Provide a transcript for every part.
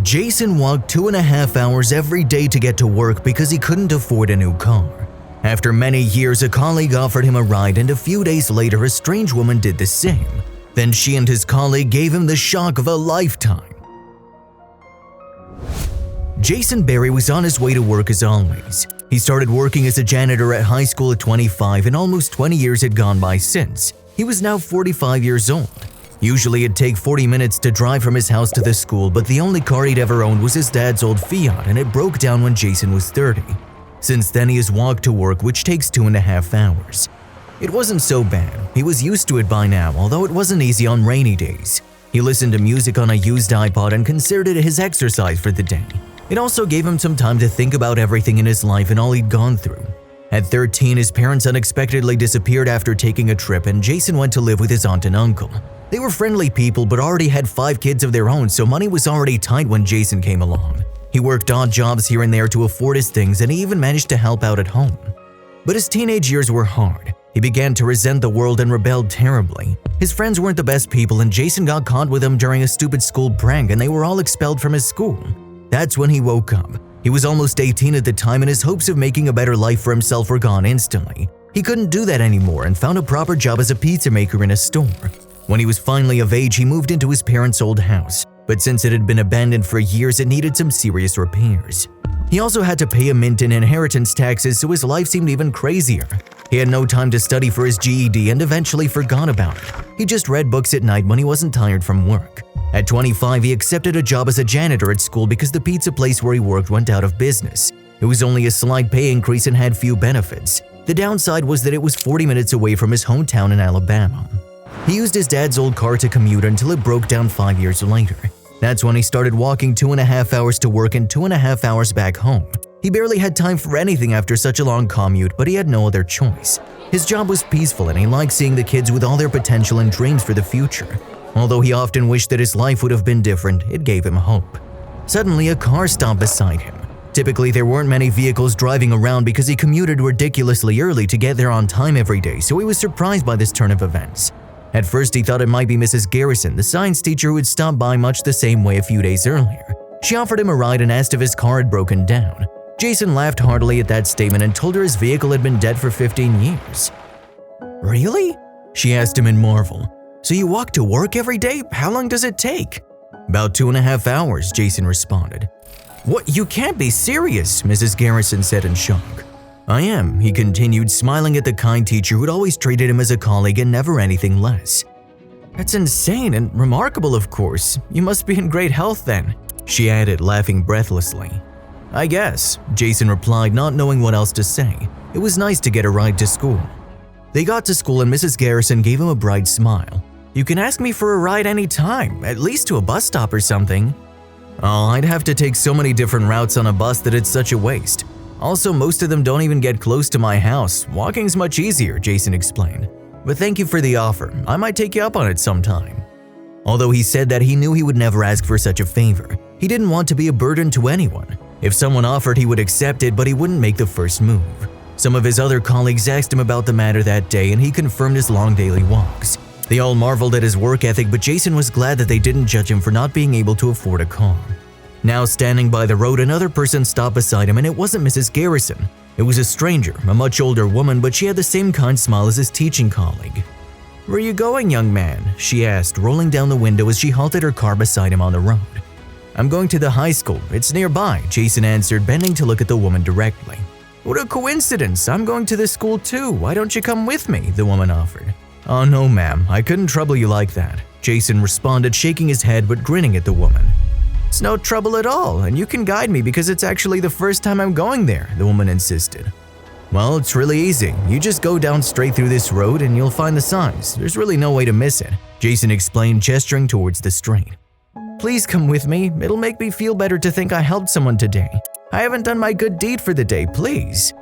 Jason walked 2.5 hours every day to get to work because he couldn't afford a new car. After many years, a colleague offered him a ride, and a few days later, a strange woman did the same. Then she and his colleague gave him the shock of a lifetime. Jason Berry was on his way to work as always. He started working as a janitor at high school at 25, and almost 20 years had gone by since. He was now 45 years old. Usually it'd take 40 minutes to drive from his house to the school, but the only car he'd ever owned was his dad's old Fiat, and it broke down when Jason was 30. Since then he has walked to work, which takes 2.5 hours. It wasn't so bad. He was used to it by now, although it wasn't easy on rainy days. He listened to music on a used iPod and considered it his exercise for the day. It also gave him some time to think about everything in his life and all he'd gone through. At 13, his parents unexpectedly disappeared after taking a trip, and Jason went to live with his aunt and uncle. They were friendly people but already had 5 kids of their own, so money was already tight when Jason came along. He worked odd jobs here and there to afford his things, and he even managed to help out at home. But his teenage years were hard. He began to resent the world and rebelled terribly. His friends weren't the best people, and Jason got caught with them during a stupid school prank, and they were all expelled from his school. That's when he woke up. He was almost 18 at the time, and his hopes of making a better life for himself were gone instantly. He couldn't do that anymore and found a proper job as a pizza maker in a store. When he was finally of age, he moved into his parents' old house, but since it had been abandoned for years, it needed some serious repairs. He also had to pay a mint in inheritance taxes, so his life seemed even crazier. He had no time to study for his GED and eventually forgot about it. He just read books at night when he wasn't tired from work. At 25, he accepted a job as a janitor at school because the pizza place where he worked went out of business. It was only a slight pay increase and had few benefits. The downside was that it was 40 minutes away from his hometown in Alabama. He used his dad's old car to commute until it broke down 5 years later. That's when he started walking 2.5 hours to work and 2.5 hours back home. He barely had time for anything after such a long commute, but he had no other choice. His job was peaceful and he liked seeing the kids with all their potential and dreams for the future. Although he often wished that his life would have been different, it gave him hope. Suddenly, a car stopped beside him. Typically, there weren't many vehicles driving around because he commuted ridiculously early to get there on time every day, so he was surprised by this turn of events. At first, he thought it might be Mrs. Garrison, the science teacher who had stopped by much the same way a few days earlier. She offered him a ride and asked if his car had broken down. Jason laughed heartily at that statement and told her his vehicle had been dead for 15 years. "Really?" she asked him in marvel. "So you walk to work every day? How long does it take?" "About 2.5 hours, Jason responded. "What? You can't be serious," Mrs. Garrison said in shock. "I am," he continued, smiling at the kind teacher who'd always treated him as a colleague and never anything less. "That's insane and remarkable, of course. You must be in great health then," she added, laughing breathlessly. "I guess," Jason replied, not knowing what else to say. It was nice to get a ride to school. They got to school and Mrs. Garrison gave him a bright smile. "You can ask me for a ride any time, at least to a bus stop or something." "Oh, I'd have to take so many different routes on a bus that it's such a waste. Also, most of them don't even get close to my house. Walking's much easier," Jason explained. "But thank you for the offer. I might take you up on it sometime." Although he said that he knew he would never ask for such a favor, he didn't want to be a burden to anyone. If someone offered, he would accept it, but he wouldn't make the first move. Some of his other colleagues asked him about the matter that day, and he confirmed his long daily walks. They all marveled at his work ethic, but Jason was glad that they didn't judge him for not being able to afford a car. Now standing by the road, another person stopped beside him, and it wasn't Mrs. Garrison. It was a stranger, a much older woman, but she had the same kind smile as his teaching colleague. "Where are you going, young man?" she asked, rolling down the window as she halted her car beside him on the road. "I'm going to the high school. It's nearby," Jason answered, bending to look at the woman directly. "What a coincidence! I'm going to this school too. Why don't you come with me?" the woman offered. "Oh no, ma'am. I couldn't trouble you like that," Jason responded, shaking his head but grinning at the woman. "It's no trouble at all, and you can guide me because it's actually the first time I'm going there," the woman insisted. "Well, it's really easy. You just go down straight through this road and you'll find the signs. There's really no way to miss it," Jason explained, gesturing towards the street. "Please come with me. It'll make me feel better to think I helped someone today. I haven't done my good deed for the day, please."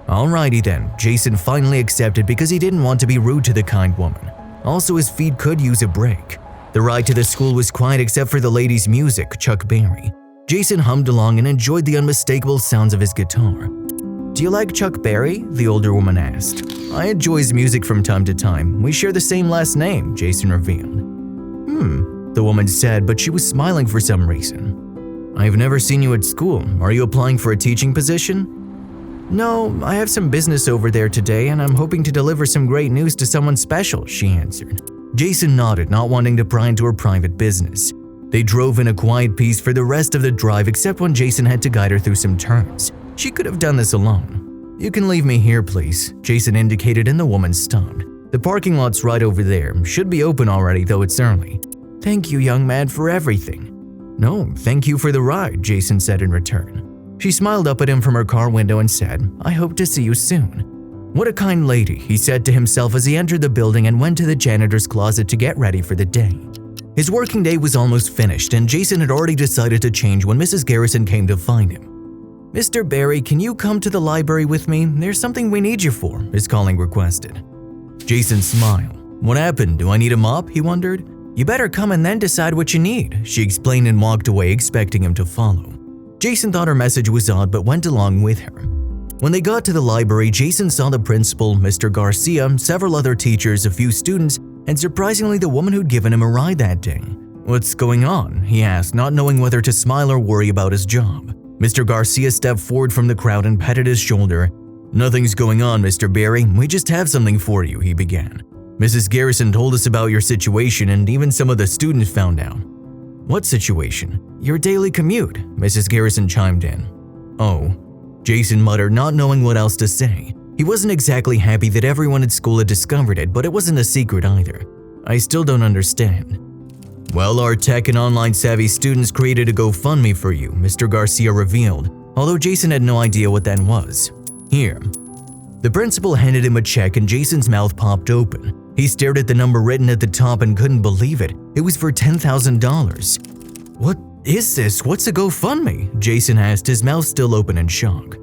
Alrighty then, Jason finally accepted because he didn't want to be rude to the kind woman. Also, his feet could use a break. The ride to the school was quiet except for the lady's music, Chuck Berry. Jason hummed along and enjoyed the unmistakable sounds of his guitar. "Do you like Chuck Berry?" the older woman asked. "I enjoy his music from time to time. We share the same last name," Jason revealed. The woman said, but she was smiling for some reason. I've never seen you at school. Are you applying for a teaching position? No, I have some business over there today and I'm hoping to deliver some great news to someone special, she answered. Jason nodded, not wanting to pry into her private business. They drove in a quiet pace for the rest of the drive except when Jason had to guide her through some turns. She could have done this alone. You can leave me here, please, Jason indicated and the woman stopped. The parking lot's right over there. Should be open already, though it's early. Thank you, young man, for everything. No, thank you for the ride, Jason said in return. She smiled up at him from her car window and said, I hope to see you soon. What a kind lady, he said to himself as he entered the building and went to the janitor's closet to get ready for the day. His working day was almost finished and Jason had already decided to change when Mrs. Garrison came to find him. Mr. Barry, can you come to the library with me? There's something we need you for, his calling requested. Jason smiled. What happened? Do I need a mop? He wondered. You better come and then decide what you need, she explained and walked away expecting him to follow. Jason thought her message was odd but went along with her. When they got to the library, Jason saw the principal, Mr. Garcia, several other teachers, a few students, and surprisingly the woman who'd given him a ride that day. What's going on? He asked, not knowing whether to smile or worry about his job. Mr. Garcia stepped forward from the crowd and patted his shoulder. Nothing's going on, Mr. Barry. We just have something for you, he began. Mrs. Garrison told us about your situation and even some of the students found out. What situation? Your daily commute, Mrs. Garrison chimed in. Oh, Jason muttered, not knowing what else to say. He wasn't exactly happy that everyone at school had discovered it, but it wasn't a secret either. I still don't understand. Well, our tech and online savvy students created a GoFundMe for you, Mr. Garcia revealed, although Jason had no idea what that was. Here. The principal handed him a check and Jason's mouth popped open. He stared at the number written at the top and couldn't believe it. It was for $10,000. What is this? What's a GoFundMe? Jason asked, his mouth still open in shock.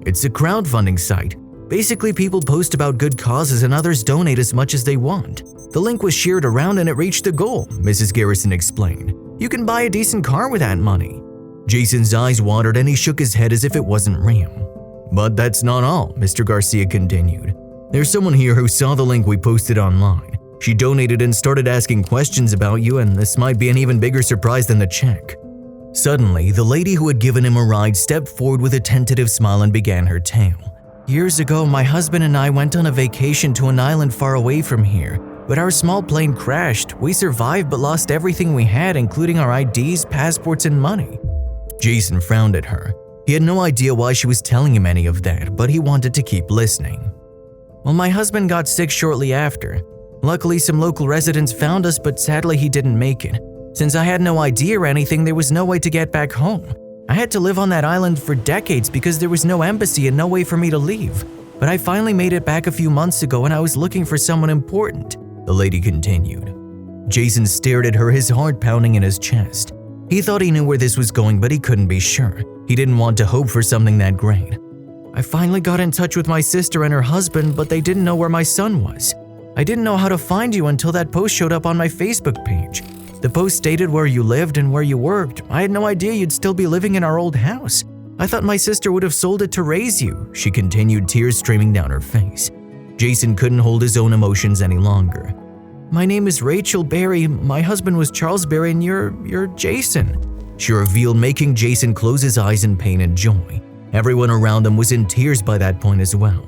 It's a crowdfunding site. Basically, people post about good causes and others donate as much as they want. The link was shared around and it reached the goal, Mrs. Garrison explained. You can buy a decent car with that money. Jason's eyes watered and he shook his head as if it wasn't real. But that's not all, Mr. Garcia continued. There's someone here who saw the link we posted online. She donated and started asking questions about you, and this might be an even bigger surprise than the check. Suddenly, the lady who had given him a ride stepped forward with a tentative smile and began her tale. Years ago, my husband and I went on a vacation to an island far away from here, but our small plane crashed. We survived but lost everything we had, including our IDs, passports, and money. Jason frowned at her. He had no idea why she was telling him any of that, but he wanted to keep listening. Well, my husband got sick shortly after. Luckily, some local residents found us, but sadly he didn't make it. Since I had no ID or anything, there was no way to get back home. I had to live on that island for decades because there was no embassy and no way for me to leave. But I finally made it back a few months ago and I was looking for someone important, the lady continued. Jason stared at her, his heart pounding in his chest. He thought he knew where this was going, but he couldn't be sure. He didn't want to hope for something that great. I finally got in touch with my sister and her husband, but they didn't know where my son was. I didn't know how to find you until that post showed up on my Facebook page. The post stated where you lived and where you worked. I had no idea you'd still be living in our old house. I thought my sister would have sold it to raise you, she continued, tears streaming down her face. Jason couldn't hold his own emotions any longer. My name is Rachel Barry, my husband was Charles Barry, and you're Jason, she revealed, making Jason close his eyes in pain and joy. Everyone around them was in tears by that point as well.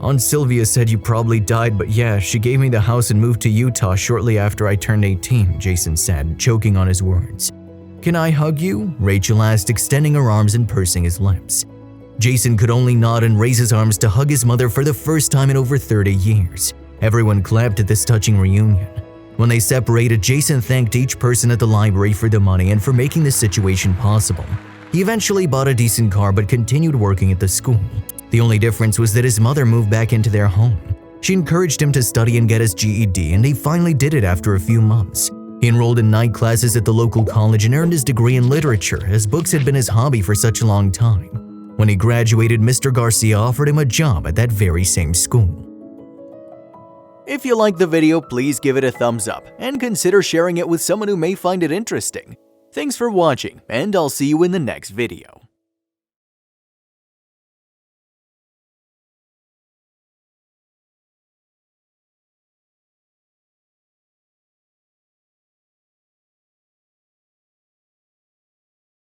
Aunt Sylvia said you probably died, but yeah, she gave me the house and moved to Utah shortly after I turned 18, Jason said, choking on his words. Can I hug you? Rachel asked, extending her arms and pursing his lips. Jason could only nod and raise his arms to hug his mother for the first time in over 30 years. Everyone clapped at this touching reunion. When they separated, Jason thanked each person at the library for the money and for making the situation possible. He eventually bought a decent car but continued working at the school. The only difference was that his mother moved back into their home. She encouraged him to study and get his GED, and he finally did it after a few months. He enrolled in night classes at the local college and earned his degree in literature, as books had been his hobby for such a long time. When he graduated, Mr. Garcia offered him a job at that very same school. If you liked the video, please give it a thumbs up and consider sharing it with someone who may find it interesting. Thanks for watching, and I'll see you in the next video.